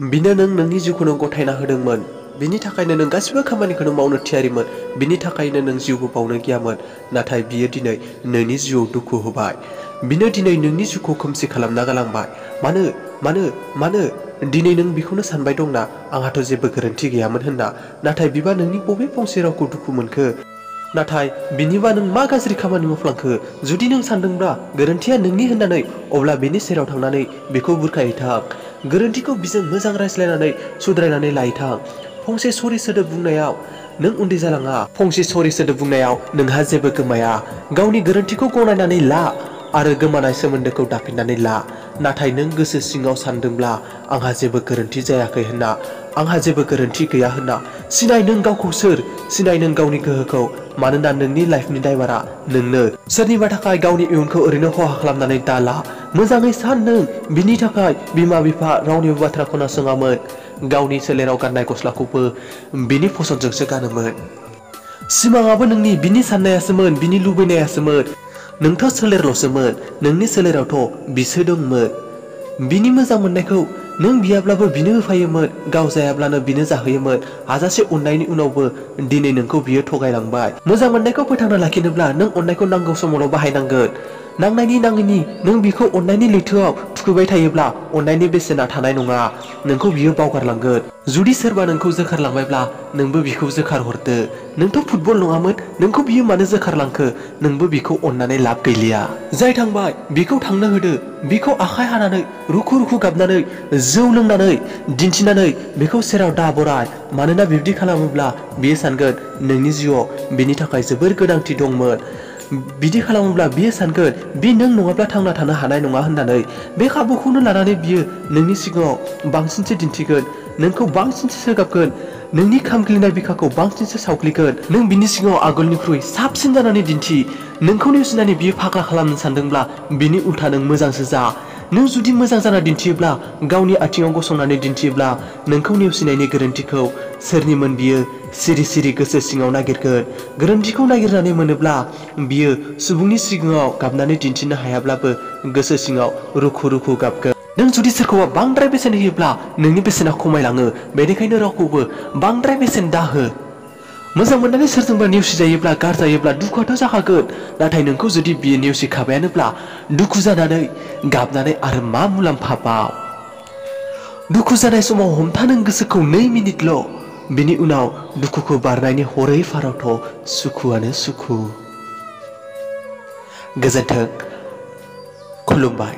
बिनो नों नोंनि जिउखौ गथायना होदोंमोन। बिनि थाखायनो नों गासिबो खामानिखौनो मावनो थियारिमोन। बिनि थाखायनो नों जिउबो बावनो गियामोन। नाथाय बियो दिनै नोंनि जिउआव दुखु होबाय। बिनो दिनै नोंनि जिउखौ खोमसि खालामना गालांबाय। मानो दिनै नों बेखौनो सानबाय दंना आंहाथ' जेबो गोरोन्थि गैयामोन होनना। नाथाय बिबा नोंनि बबे फंसे रावखौ दुखु मोनखो? नाथाय बिनिबा नों मा गाज्रि खामानि मावफ्लांखो? जुदि नों सानदोंब्ला गोरोन्थिया नोंनि होननानै, अब्ला बेनि सेराव थांनानै बेखौ बुरखायहैथां। गोरोन्थिखौ बिजों मोजां रायज्लायनानै सुद्रायनानै लायथां। फंसे सरि सोदोब बुंनायाव नों उन्दै जालाङा। फंसे सरि सोदोब बुंनायाव नोंहा जेबो गोमाया। गावनि गोरोन्थिखौ गनायनानै ला आरो गोमानाय सोमोन्दोखौ दाफिननानै ला। नाथाय नों गोसो सिङाव सानदोंब्ला आंहा जेबो गोरोन्थि जायाखै होनना, आंहा जेबो गोरोन्थि गैया होनना, सिनाय नों गावखौ सोर? सिनाय नों गावनि गोहोखौ। मानोना नोंनि लाइफनि दायभारआ नोंनो। सोरनिबा थाखाय गावनि इयुनखौ ओरैनो खहा खालामनानै दाला। मोजाङै सान नों बिनि थाखाय बिमा बिफा रावनिबो बाथ्रा खोनासङामोन। गावनि सोलेराव गाननाय गस्लाखौबो बिनि फसंदजोंसो गानोमोन। सिमाङाबो नोंनि, बिनि साननायासोमोन, बिनि लुबैनायासोमोन। नोंथ' सोलेरल'सोमोन। नोंनि सोलेरावथ' बिसो दंमोन। बिनि मोजां मोननायखौ नों बियाब्लाबो बिनो होफायोमोन। गाव जायाब्लानो बिनो जाहोयोमोन। हाजासे अननायनि उनावबो दिनै नोंखौ बियो थगायलांबाय। मोजां मोननायखौ फोथांना लाखिनोब्ला नों अननायखौ नांगौ समावल' बाहायनांगोन। नांनायनि नाङैनि नों बिखौ अननायनि लैथोआव थुखैबाय थायोब्ला अननायनि बेसेना थानाय नङा। नोंखौ बियो बावगारलांगोन। जुदि सोरबा नोंखौ जोखारलांबायब्ला नोंबो बिखौ जोखारहरदो। नोंथ' फुटबल नङामोन, नोंखौ बियो मानो जोखारलांखो? नोंबो बिखौ अननानै लाब गैलिया। जाय थांबाय बिखौ थांनो होदो। बिखौ आखाइ हानानै रुखु रुखु गाबनानै जौ लोंनानै दिन्थिनानै बेखौ सेराव दा बराय। मानोना बिब्दि खालामोब्ला बियो सानगोन नोंनि जिउआव बिनि थाखाय जोबोर गोनांथि दंमोन। बिदि खालामोब्ला बियो सानगोन बि नों नङाब्ला थांना थानो हानाय नङा होननानै। बे खाबुखौनो लानानै बियो नोंनि सिगाङाव बांसिनसो दिन्थिगोन। नोंखौ बांसिनसो सोगाबगोन। नोंनि खामग्लिनाय बिखाखौ बांसिनसो सावग्लिगोन। नों बिनि सिगाङाव आगोलनिख्रुइ साबसिन जानानै दिन्थि। नोंखौ नेवसिनानै बियो फाग्ला खालामनो सानदोंब्ला बिनि उल्था नों मोजांसो जा। नों जुदि मोजां जाना दिन्थियोब्ला, गावनि आथिङाव गसंनानै दिन्थियोब्ला, नोंखौ नेवसिनायनि गोरोन्थिखौ सोरनिमोन बियो सिरि सिरि गोसो सिङाव नागिरगोन। गोरोन्थिखौ नागिरनानै मोनोब्ला बियो सुबुंनि सिगाङाव गाबनानै दिन्थिनो हायाब्लाबो गोसो सिङाव रुखु रुखु गाबगोन। नों जुदि सोरखौबा बांद्राय बेसेन होयोब्ला नोंनि बेसेना खमायलाङो। बेनिखायनो रावखौबो बांद्राय बेसेन दाहो। मोजां मोननानै सोरजोंबा नेवसिजायोब्ला, गारजायोब्ला दुखुआथ' जाखागोन। नाथाय नोंखौ जुदि बियो नेवसिखाबायानोब्ला दुखु जानानै गाबनानै आरो मा मुलाम्फा बाव? दुखु जानाय समाव हमथा नों गोसोखौ 2 मिनिटल'। बिनि उनाव दुखुखौ बारनायनि हरै फारावथ' सुखुआनो सुखु। गोजोन्थों। खुलुमबाय।